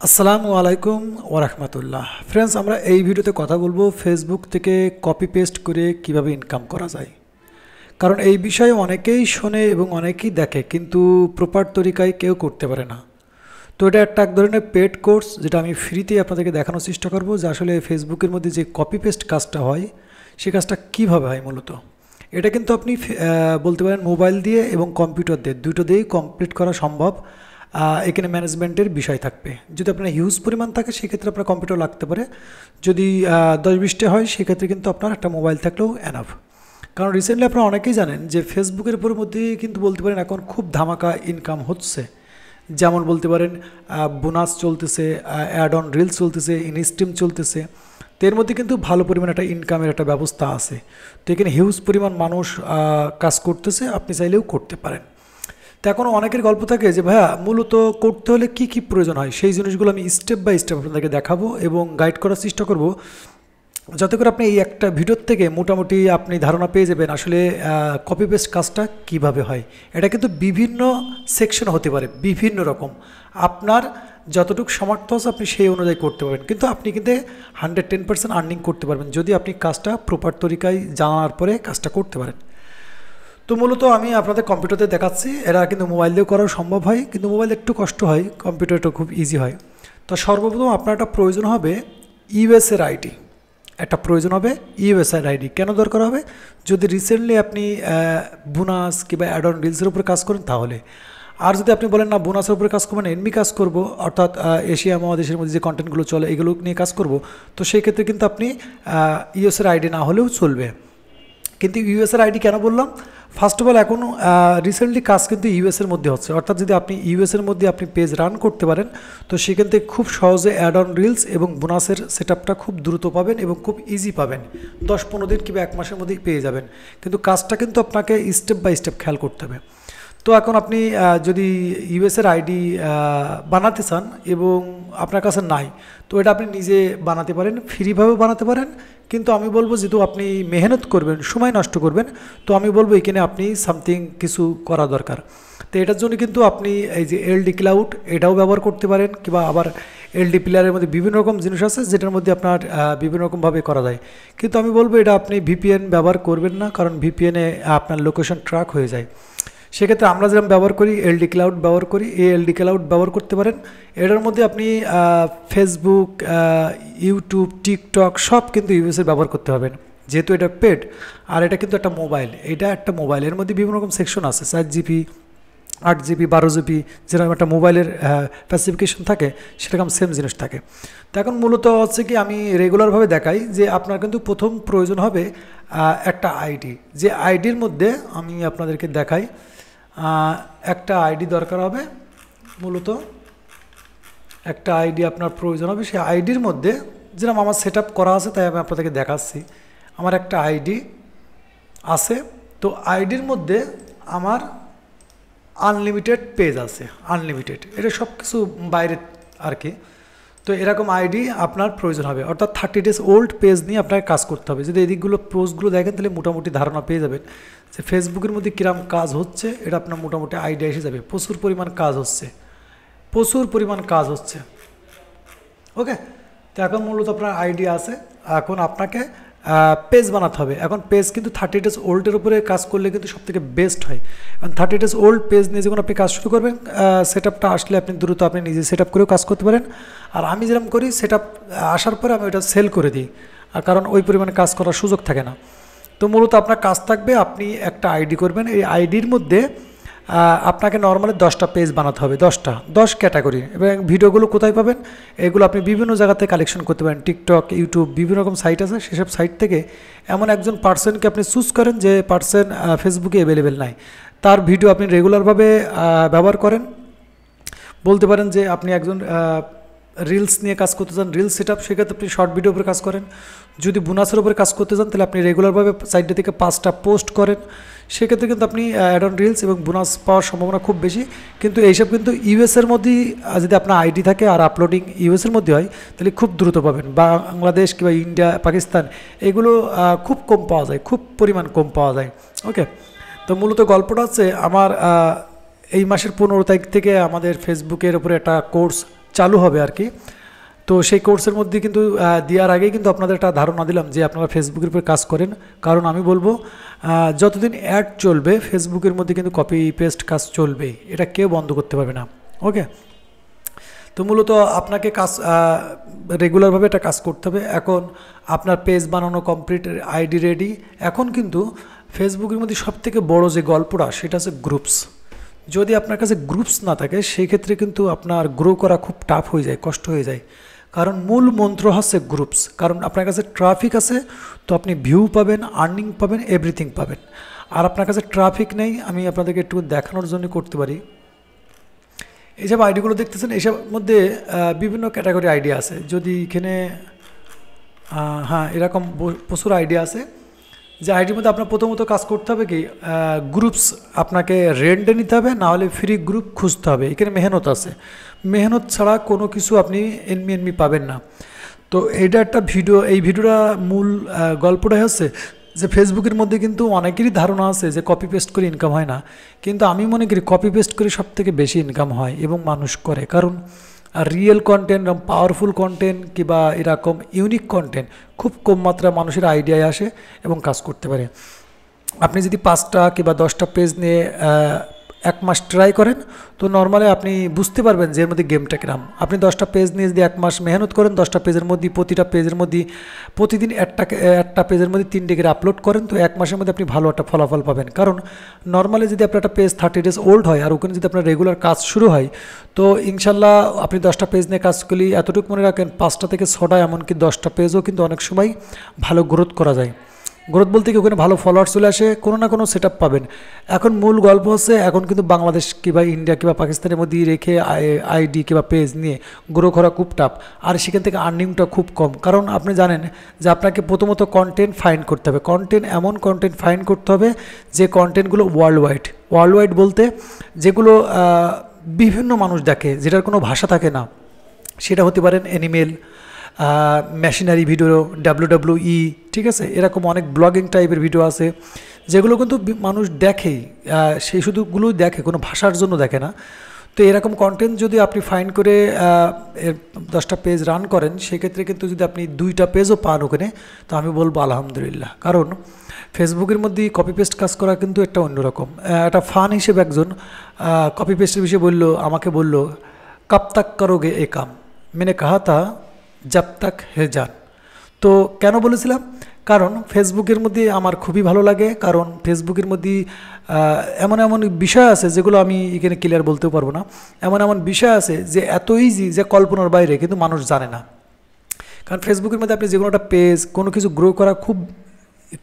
আসসালামু আলাইকুম ওরহমতুল্লাহ। ফ্রেন্ডস, আমরা এই ভিডিওতে কথা বলবো ফেসবুক থেকে কপি পেস্ট করে কিভাবে ইনকাম করা যায়। কারণ এই বিষয়ে অনেকেই শোনে এবং অনেকেই দেখে, কিন্তু প্রপার তরিকায় কেউ করতে পারে না। তো এটা একটা এক ধরনের পেড কোর্স, যেটা আমি ফ্রিতেই আপনাদেরকে দেখানোর চেষ্টা করব যে আসলে ফেসবুকের মধ্যে যে কপি পেস্ট কাজটা হয় সেই কাজটা কীভাবে হয়। মূলত এটা কিন্তু আপনি বলতে পারেন মোবাইল দিয়ে এবং কম্পিউটার দিয়ে দুটো দিয়েই কমপ্লিট করা সম্ভব। এখানে ম্যানেজমেন্টের বিষয় থাকবে। যদি আপনার হিউজ পরিমাণ থাকে সেক্ষেত্রে আপনার কম্পিউটার লাগতে পারে। যদি 10-20টা হয় সেক্ষেত্রে কিন্তু আপনার একটা মোবাইল থাকলেও এনাফ। কারণ রিসেন্টলি আপনারা অনেকেই জানেন যে ফেসবুকের উপর মধ্যে কিন্তু বলতে পারেন এখন খুব ধামাকা ইনকাম হচ্ছে। যেমন বলতে পারেন বোনাস চলতেছে, অ্যাড অন রিলস চলতেছে, ইনস্ট্রিম চলতেছে। তো এর মধ্যে কিন্তু ভালো পরিমাণ একটা ইনকামের একটা ব্যবস্থা আছে। তো এখানে হিউজ পরিমাণ মানুষ কাজ করতেছে, আপনি চাইলেও করতে পারেন। তো এখন অনেকের গল্প থাকে যে ভাইয়া মূলত করতে হলে কি কি প্রয়োজন হয়, সেই জিনিসগুলো আমি স্টেপ বাই স্টেপ আপনাদেরকে দেখাবো এবং গাইড করার চেষ্টা করব, যাতে করে আপনি এই একটা ভিডিওর থেকে মোটামুটি আপনি ধারণা পেয়ে যাবেন আসলে কপি পেস্ট কাজটা কিভাবে হয়। এটা কিন্তু বিভিন্ন সেকশন হতে পারে, বিভিন্ন রকম। আপনার যতটুকু সামর্থ্য আছে আপনি সেই অনুযায়ী করতে পারবেন, কিন্তু আপনি কিন্তু 110% আর্নিং করতে পারবেন যদি আপনি কাজটা প্রপার তরিকায় জানার পরে কাজটা করতে পারেন। তো মূলত আমি আপনাদের কম্পিউটারে দেখাচ্ছি, এরা কিন্তু মোবাইল দিয়েও করা সম্ভব হয়, কিন্তু মোবাইল একটু কষ্ট হয়, কম্পিউটারটা খুব ইজি হয়। তো সর্বপ্রথম আপনার একটা প্রয়োজন হবে ইউএসএর আইডি। একটা প্রয়োজন হবে ইউএসআর আইডি। কেন দরকার হবে? যদি রিসেন্টলি আপনি বোনাস কিংবা অ্যাড অন রিলসের উপরে কাজ করেন তাহলে। আর যদি আপনি বলেন না বোনাসের উপরে কাজ করবেন, এমনি কাজ করব, অর্থাৎ এশিয়া মহাদেশের মধ্যে যে কন্টেন্টগুলো চলে এগুলো নিয়ে কাজ করব, তো সেই ক্ষেত্রে কিন্তু আপনি ইউএসআর আইডি না হলেও চলবে। কিন্তু ইউএসএর আইডি কেন বললাম? ফার্স্ট অফ অল এখন রিসেন্টলি কাজ কিন্তু ইউএসের মধ্যে হচ্ছে, অর্থাৎ যদি আপনি ইউএসের মধ্যে আপনি পেজ রান করতে পারেন তো সেখান থেকে খুব সহজে অ্যাড অন রিলস এবং বোনাসের সেটআপটা খুব দ্রুত পাবেন এবং খুব ইজি পাবেন। 10-15 দিন কিংবা 1 মাসের মধ্যেই পেয়ে যাবেন। কিন্তু কাজটা কিন্তু আপনাকে স্টেপ বাই স্টেপ খেয়াল করতে হবে। তো এখন আপনি যদি ইউএসের আইডি বানাতে চান এবং আপনার কাছে নাই, তো এটা আপনি নিজে বানাতে পারেন, ফ্রিভাবেও বানাতে পারেন। কিন্তু আমি বলবো যেহেতু আপনি মেহনত করবেন, সময় নষ্ট করবেন, তো আমি বলবো এখানে আপনি সামথিং কিছু করা দরকার। তো এটার জন্য কিন্তু আপনি এই যে এলডি ক্লাউড এটাও ব্যবহার করতে পারেন, কিংবা আবার এলডি প্লেয়ারের মধ্যে বিভিন্ন রকম জিনিস আছে যেটার মধ্যে আপনার বিভিন্ন রকমভাবে করা যায়। কিন্তু আমি বলবো এটা আপনি ভিপিএন ব্যবহার করবেন না, কারণ ভিপিএনে আপনার লোকেশন ট্র্যাক হয়ে যায়। সেক্ষেত্রে আমরা যেরকম ব্যবহার করি এলডি ক্লাউড ব্যবহার করি, এই এলডি ক্লাউড ব্যবহার করতে পারেন। এটার মধ্যে আপনি ফেসবুক, ইউটিউব, টিকটক সব কিন্তু ইউএসএ ব্যবহার করতে পারবেন, যেহেতু এটা পেড। আর এটা কিন্তু একটা মোবাইল, এটা একটা মোবাইল, এর মধ্যে বিভিন্ন রকম সেকশন আছে, 4GB, 8GB, 12GB, যেরকম একটা মোবাইলের স্পেসিফিকেশন থাকে সেরকম সেম জিনিস থাকে। তো এখন মূলত হচ্ছে কি আমি রেগুলারভাবে দেখাই যে আপনার কিন্তু প্রথম প্রয়োজন হবে একটা আইডি। যে আইডির মধ্যে আমি আপনাদেরকে দেখাই, একটা আইডি দরকার হবে। মূলত একটা আইডি আপনার প্রয়োজন হবে। সেই আইডির মধ্যে যেরকম আমার সেট করা আছে তাই আমি আপনাদেরকে দেখাচ্ছি। আমার একটা আইডি আছে, তো আইডির মধ্যে আমার আনলিমিটেড পেজ আছে, আনলিমিটেড, এটা সব কিছু বাইরে আর কি। তো এরকম আইডি আপনার প্রয়োজন হবে, অর্থাৎ 30 days ওল্ড পেজ নিয়ে আপনাকে কাজ করতে হবে। যদি এদিকগুলো পোস্টগুলো দেখেন তাহলে মোটামুটি ধারণা পেয়ে যাবেন যে ফেসবুকের মধ্যে কীরকম কাজ হচ্ছে, এটা আপনার মোটামুটি আইডিয়া এসে যাবে। প্রচুর পরিমাণ কাজ হচ্ছে, প্রচুর পরিমাণ কাজ হচ্ছে। ওকে, তো এখন মূলত আপনার আইডিয়া আছে, এখন আপনাকে পেজ বানাতে হবে। এখন পেজ কিন্তু 30 days ওল্ডের উপরে কাজ করলে কিন্তু সবথেকে বেস্ট হয়। এখন 30 days ওল্ড পেজ নিয়ে যখন আপনি কাজ শুরু করবেন, সেট আপটা আসলে আপনি দ্রুত আপনি নিজে সেট আপ করেও কাজ করতে পারেন। আর আমি যেরকম করি, সেট আপ আসার পরে আমি ওটা সেল করে দিই, কারণ ওই পরিমাণে কাজ করার সুযোগ থাকে না। তো মূলত আপনার কাজ থাকবে, আপনি একটা আইডি করবেন, এই আইডির মধ্যে আপনাকে নর্মালি 10টা পেজ বানাতে হবে, 10 ক্যাটাগরি। এবং ভিডিওগুলো কোথায় পাবেন? এগুলো আপনি বিভিন্ন জায়গাতে কালেকশন করতে পারেন, টিকটক, ইউটিউব, বিভিন্ন রকম সাইট আছে। সেসব সাইট থেকে এমন একজন পার্সনকে আপনি চুজ করেন যে পার্সন ফেসবুকে অ্যাভেলেবেল নাই, তার ভিডিও আপনি রেগুলারভাবে ব্যবহার করেন। বলতে পারেন যে আপনি একজন রিলস নিয়ে কাজ করতে চান, রিলস সেট আপ, সেক্ষেত্রে আপনি শর্ট ভিডিওর উপরে কাজ করেন। যদি বোনাসের উপরে কাজ করতে চান তাহলে আপনি রেগুলারভাবে সাইটটা থেকে 5টা পোস্ট করেন, সেক্ষেত্রে কিন্তু আপনি অ্যাড অন রিলস এবং বোনাস পাওয়ার সম্ভাবনা খুব বেশি। কিন্তু এইসব কিন্তু ইউএসের মধ্যেই যদি আপনার আইডি থাকে আর আপলোডিং ইউএসের মধ্যে হয় তাহলে খুব দ্রুত পাবেন। বাংলাদেশ কিংবা ইন্ডিয়া, পাকিস্তান এগুলো খুব কম পাওয়া যায়, খুব পরিমাণ কম পাওয়া যায়। ওকে, তো মূলত গল্পটা হচ্ছে আমার এই মাসের 15 তারিখ থেকে আমাদের ফেসবুকের উপরে একটা কোর্স চালু হবে আর কি। তো সেই কোর্সের মধ্যে কিন্তু দেওয়ার আগেই কিন্তু আপনাদের একটা ধারণা দিলাম যে আপনারা ফেসবুকের উপরে কাজ করেন, কারণ আমি বলবো যতদিন অ্যাড চলবে ফেসবুকের মধ্যে কিন্তু কপি পেস্ট কাজ চলবেই, এটা কেউ বন্ধ করতে পারবে না। ওকে, তো মূলত আপনাকে কাজ রেগুলারভাবে এটা কাজ করতে হবে। এখন আপনার পেজ বানানো কমপ্লিট, আইডি রেডি। এখন কিন্তু ফেসবুকের মধ্যে সবথেকে বড় যে গল্পটা সেটা হচ্ছে গ্রুপস। যদি আপনার কাছে গ্রুপস না থাকে সেই ক্ষেত্রে কিন্তু আপনার গ্রো করা খুব টাফ হয়ে যায়, কষ্ট হয়ে যায়। কারণ মূল মন্ত্র হচ্ছে গ্রুপস। কারণ আপনার কাছে ট্রাফিক আছে তো আপনি ভিউ পাবেন, আর্নিং পাবেন, এভরিথিং পাবেন। আর আপনার কাছে ট্রাফিক নেই, আমি আপনাদেরকে একটু দেখানোর জন্য করতে পারি। এইসব আইডিগুলো দেখতেছেন, এইসব মধ্যে বিভিন্ন ক্যাটাগরি আইডিয়া আছে। যদি এখানে হ্যাঁ এরকম প্রচুর আইডিয়া আছে, যে আইডির মধ্যে আপনার প্রথমত কাজ করতে হবে কি, গ্রুপস আপনাকে রেন্টে নিতে হবে, না হলে ফ্রি গ্রুপ খুঁজতে হবে। এখানে মেহনত আছে, মেহনত ছাড়া কোনো কিছু আপনি এনমি পাবেন না। তো এইটা একটা ভিডিও, এই ভিডিওটা মূল গল্পটাই হচ্ছে যে ফেসবুকের মধ্যে কিন্তু অনেকেরই ধারণা আছে যে কপি পেস্ট করে ইনকাম হয় না, কিন্তু আমি মনে করি কপি পেস্ট করে সবথেকে বেশি ইনকাম হয় এবং মানুষ করে। কারণ রিয়েল কন্টেন্ট, পাওয়ারফুল কন্টেন্ট কিংবা এরকম ইউনিক কন্টেন্ট খুব কম মাত্রা মানুষের আইডিয়ায় আসে এবং কাজ করতে পারে। আপনি যদি 5টা কিংবা 10টা পেজ নিয়ে 1 মাস ট্রাই করেন তো নর্মালি আপনি বুঝতে পারবেন যে এর মধ্যে গেমটা কিরাম। আপনি 10টা পেজ নিয়ে যদি 1 মাস মেহনত করেন, 10টা পেজের মধ্যে প্রতিটা পেজের মধ্যে প্রতিদিন একটা পেজের মধ্যে 3টে করে আপলোড করেন, তো 1 মাসের মধ্যে আপনি ভালো একটা ফলাফল পাবেন। কারণ নর্মালি যদি আপনার একটা পেজ 30 ডেজ ওল্ড হয় আর ওখানে যদি আপনার রেগুলার কাজ শুরু হয়, তো ইনশাল্লাহ আপনি 10টা পেজ নিয়ে কাজ করলে এতটুকু মনে রাখেন 5টা থেকে 6টা এমনকি 10টা পেজও কিন্তু অনেক সময় ভালো গ্রোথ করা যায়। গ্রোথ বলতে কি ওখানে ভালো ফলোয়ার চলে আসে, কোনো না কোনো সেট পাবেন। এখন মূল গল্প হচ্ছে এখন কিন্তু বাংলাদেশ কিংবা ইন্ডিয়া কিংবা পাকিস্তানের মধ্যে রেখে আইডি কিংবা পেজ নিয়ে গ্রো করা খুব টাফ, আর সেখান থেকে আর্নিংটা খুব কম। কারণ আপনি জানেন যে আপনাকে প্রথমত কন্টেন্ট ফাইন্ড করতে হবে, এমন কন্টেন্ট ফাইন্ড করতে হবে যে কন্টেন্টগুলো ওয়ার্ল্ড ওয়াইড বলতে যেগুলো বিভিন্ন মানুষ দেখে, যেটার কোনো ভাষা থাকে না। সেটা হতে পারেন অ্যানিমেল, মেশিনারি ভিডিও, WWE, ঠিক আছে, এরকম অনেক ব্লগিং টাইপের ভিডিও আছে যেগুলো কিন্তু মানুষ দেখেই, সেই শুধুগুলোই দেখে, কোনো ভাষার জন্য দেখে না। তো এরকম কন্টেন্ট যদি আপনি ফাইন্ড করে 10টা পেজ রান করেন, সেক্ষেত্রে কিন্তু যদি আপনি 2টা পেজও পান ওখানে, তো আমি বলবো আলহামদুলিল্লাহ। কারণ ফেসবুকের মধ্যে কপি পেস্ট কাজ করা কিন্তু একটা অন্যরকম একটা ফান হিসেবে একজন কপি পেস্টের বিষয়ে আমাকে বলল কব তক করোগে এ কাম, मैंने कहा था जब तक है जान। তো কেন বলেছিলাম, কারণ ফেসবুকের মধ্যে আমার খুবই ভালো লাগে। কারণ ফেসবুকের মধ্যে এমন এমন বিষয় আছে যেগুলো আমি এখানে ক্লিয়ার বলতেও পারবো না। এমন বিষয় আছে যে এত ইজি যে কল্পনার বাইরে, কিন্তু মানুষ জানে না। কারণ ফেসবুকের মধ্যে আপনি যে কোনো একটা পেজ, কোনো কিছু গ্রো করা খুব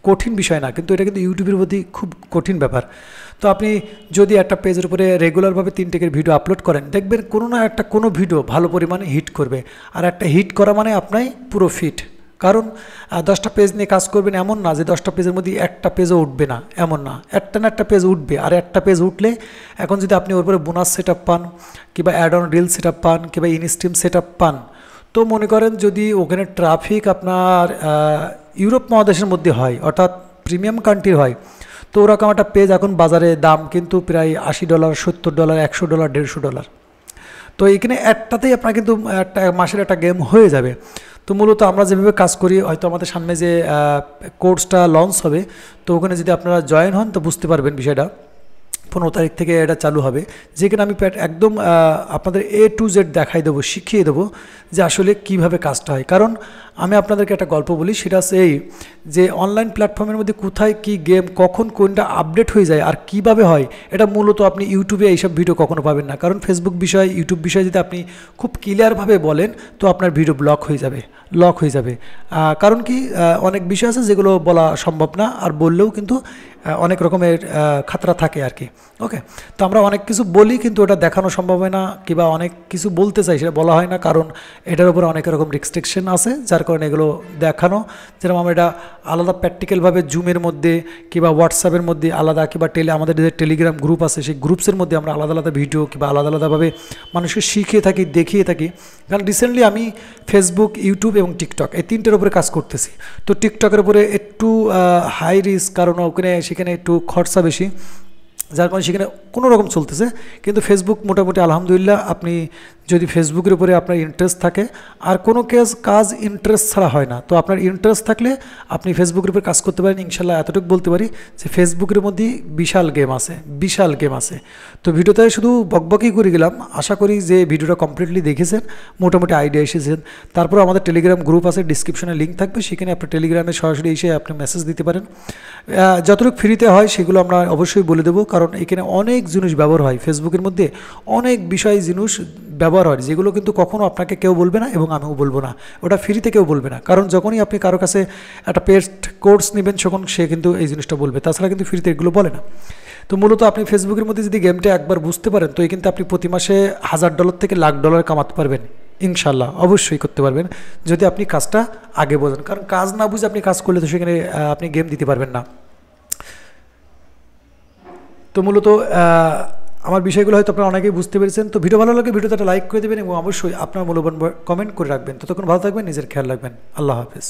কঠিন বিষয় না, কিন্তু এটা কিন্তু ইউটিউবের মধ্যে খুব কঠিন ব্যাপার। তো আপনি যদি একটা পেজের উপরে রেগুলারভাবে 3টে ভিডিও আপলোড করেন, দেখবেন কোনো না একটা কোনো ভিডিও ভালো পরিমাণে হিট করবে। আর একটা হিট করা মানে আপনার পুরো ফিট। কারণ 10টা পেজ নিয়ে কাজ করবেন এমন না যে 10টা পেজের মধ্যে একটা পেজও উঠবে না, এমন না, একটা না একটা পেজ উঠবে। আর একটা পেজ উঠলে এখন যদি আপনি ওর উপরে বোনাস সেট পান কিংবা অ্যাড অন রিল সেট পান কিংবা ইনস্ট্রিম সেট পান, তো মনে করেন যদি ওখানে ট্রাফিক আপনার ইউরোপ মহাদেশের মধ্যে হয়, অর্থাৎ প্রিমিয়াম কান্ট্রি হয়, তো ওরকম একটা পেজ এখন বাজারে দাম কিন্তু প্রায় $80, $70, $100, $150। তো এখানে একটাতেই আপনার কিন্তু একটা মাসের একটা গেম হয়ে যাবে। তো মূলত আমরা যেভাবে কাজ করি, হয়তো আমাদের সামনে যে কোর্সটা লঞ্চ হবে, তো ওখানে যদি আপনারা জয়েন হন তো বুঝতে পারবেন বিষয়টা। 15 তারিখ থেকে এটা চালু হবে, যেখানে আমি একদম আপনাদের A to Z দেখাই দেবো, শিখিয়ে দেবো যে আসলে কিভাবে কাজটা হয়। কারণ আমি আপনাদেরকে একটা গল্প বলি, সেটা হচ্ছে এই যে অনলাইন প্ল্যাটফর্মের মধ্যে কোথায় কি গেম, কখন কোনটা আপডেট হয়ে যায় আর কিভাবে হয়, এটা মূলত আপনি ইউটিউবে এইসব ভিডিও কখনো পাবেন না। কারণ ফেসবুক বিষয়, ইউটিউব বিষয় যদি আপনি খুব ক্লিয়ারভাবে বলেন, তো আপনার ভিডিও লক হয়ে যাবে। কারণ কি অনেক বিষয় আছে যেগুলো বলা সম্ভব না, আর বললেও কিন্তু অনেক রকমের খাতরা থাকে আর কি। ওকে, তো আমরা অনেক কিছু বলি কিন্তু ওটা দেখানো সম্ভব হয় না, কিংবা অনেক কিছু বলতে চাই সেটা বলা হয় না, কারণ এটার উপরে অনেক রকম রেস্ট্রিকশন আছে, যার কারণে এগুলো দেখানো। যেরকম আমরা এটা আলাদা প্র্যাকটিক্যালভাবে জুমের মধ্যে কিংবা হোয়াটসঅ্যাপের মধ্যে আলাদা, কিংবা আমাদের যে টেলিগ্রাম গ্রুপ আছে সেই গ্রুপসের মধ্যে আমরা আলাদা আলাদা ভিডিও কিংবা আলাদাভাবে মানুষকে শিখিয়ে থাকি, দেখিয়ে থাকি। কারণ রিসেন্টলি আমি ফেসবুক, ইউটিউব এবং টিকটক এই 3টের উপরে কাজ করতেছি। তো টিকটকের উপরে একটু হাই রিস্ক, কারণ সেখানে একটু খরচা বেশি। যার কারণে সেখানে কোনো রকম চলতেছে। কিন্তু ফেসবুক মোটামুটি আলহামদুলিল্লাহ, আপনি যদি ফেসবুকের উপরে আপনার ইন্টারেস্ট থাকে, আর কোনো কাজ ইন্টারেস্ট ছাড়া হয় না, তো আপনার ইন্টারেস্ট থাকলে আপনি ফেসবুকের উপর কাজ করতে পারেন ইনশাল্লাহ। এতটুকু বলতে পারি যে ফেসবুকের মধ্যে বিশাল গেম আছে, বিশাল গেম আছে। তো ভিডিওতে শুধু বকবকই করে গেলাম, আশা করি যে ভিডিওটা কমপ্লিটলি দেখেছেন, মোটামুটি আইডিয়া এসেছেন। তারপর আমাদের টেলিগ্রাম গ্রুপ আছে, ডিসক্রিপশনে লিঙ্ক থাকবে, সেখানে আপনি টেলিগ্রামে সরাসরি এসে আপনি মেসেজ দিতে পারেন। যতটুকু ফ্রিতে হয় সেগুলো আমরা অবশ্যই বলে দেবো, কারণ এখানে অনেক জিনিস ব্যবহার হয়, ফেসবুকের মধ্যে অনেক বিষয় জিনিস ব্যবহার হয়, যেগুলো কিন্তু কখনও আপনাকে কেউ বলবে না এবং আমিও বলবো না, ওটা ফ্রিতে কেউ বলবে না। কারণ যখনই আপনি কারো কাছে একটা পেস্ট কোর্স নেবেন, তখন সে কিন্তু এই জিনিসটা বলবে, তাছাড়া কিন্তু ফ্রিতে এগুলো বলে না। তো মূলত আপনি ফেসবুকের মধ্যে যদি গেমটা একবার বুঝতে পারেন, তো এই কিন্তু আপনি প্রতি মাসে $1000 থেকে $1,00,000 কামাতে পারবেন ইনশাল্লাহ, অবশ্যই করতে পারবেন যদি আপনি কাজটা আগে বোঝেন। কারণ কাজ না বুঝে আপনি কাজ করলে তো সেখানে আপনি গেম দিতে পারবেন না। তো মূলত আমার বিষয়গুলো হয়তো আপনারা অনেকেই বুঝতে পেরেছেন। তো ভিডিও ভালো লাগে ভিডিওতে একটা লাইক করে দেবেন এবং অবশ্যই আপনার মূল্যবান কমেন্ট করে রাখবেন। ততক্ষণ ভালো থাকবেন, নিজের খেয়াল রাখবেন। আল্লাহ হাফেজ।